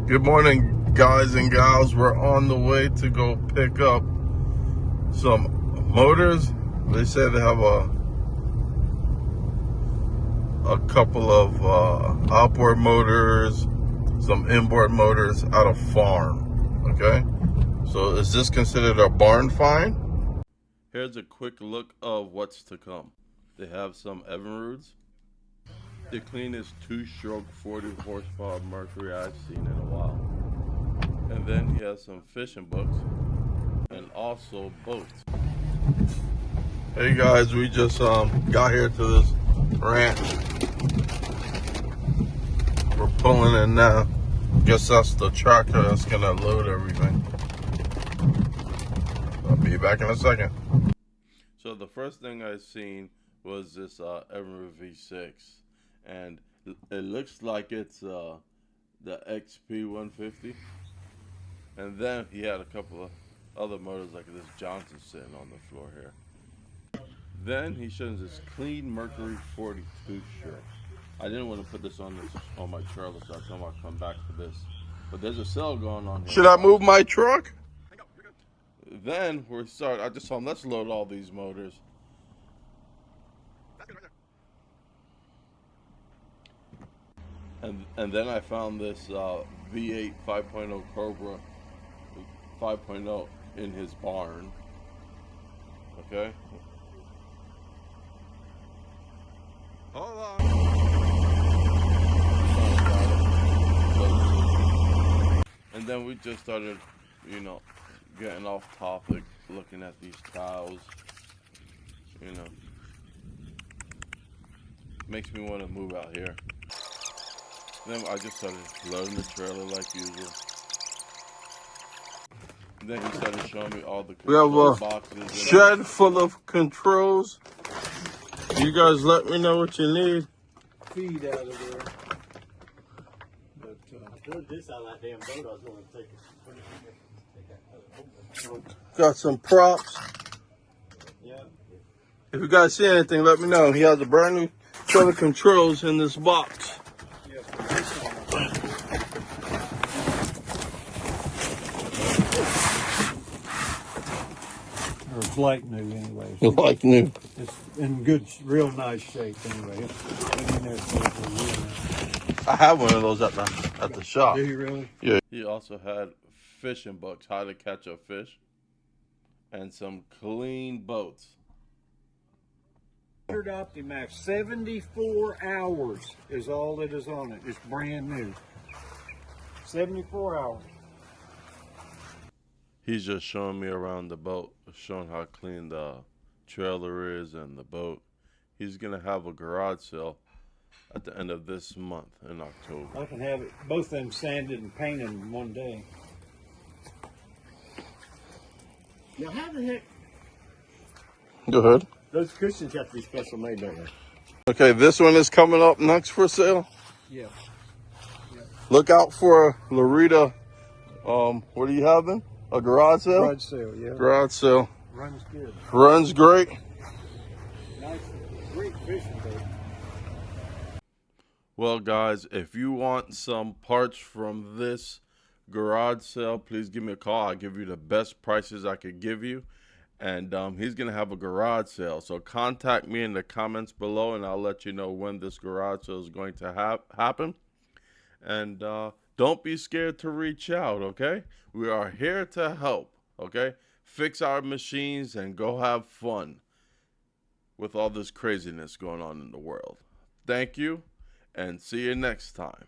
Good morning, guys and gals. We're on the way to go pick up some motors. They said they have a couple of outboard motors, some inboard motors out of farm. Okay, so is this considered a barn find? Here's a quick look of what's to come. They have some Evinrudes. The cleanest two-stroke 40 horsepower Mercury I've seen in a while. And then he has some fishing books and also boats. Hey guys, we just got here to this ranch. We're pulling in now. Guess that's the tractor that's gonna load everything. I'll be back in a second. So the first thing I seen was this Evinrude V6, and it looks like it's the XP 150. And then he had a couple of other motors like this Johnson sitting on the floor here. Then he shows this clean Mercury 42 shirt. I didn't want to put this on my trailer, so I told him I'd come back for this. But there's a sale going on here. Should I move my truck? Then I just told him, let's load all these motors. And then I found this V8 5.0 Cobra 5.0 in his barn. Okay. Hold on. And then we just started, getting off topic, looking at these cows. Makes me want to move out here. Then I just started loading the trailer like usual. Then he started showing me all the control boxes. We have a shed full of controls. You guys let me know what you need. Feed out of there. But this out of that damn boat, I was going to take it. Got some props. Yeah. If you guys see anything, let me know. He has a brand new set of controls in this box. Yeah. It's like new anyway. Like new. It's in good, real nice shape anyway. I have one of those at the shop. Do you really? Yeah. He also had fishing books, how to catch a fish, and some clean boats. Optimax, 74 hours is all that is on it. It's brand new. 74 hours. He's just showing me around the boat, showing how clean the trailer is and the boat. He's going to have a garage sale at the end of this month in October. I can have it, both of them sanded and painted in one day. Now, how the heck? Go ahead. Those cushions have to be special made, don't they? Okay, this one is coming up next for sale. Yeah. Look out for Loretta. What do you have then? A garage sale? Garage sale, yeah. Garage sale. Runs good. Runs great. Nice, great fishing boat. Well, guys, if you want some parts from this garage sale, please give me a call. I'll give you the best prices I could give you. And he's going to have a garage sale. So contact me in the comments below, and I'll let you know when this garage sale is going to happen. And don't be scared to reach out, okay? We are here to help, okay? Fix our machines and go have fun with all this craziness going on in the world. Thank you, and see you next time.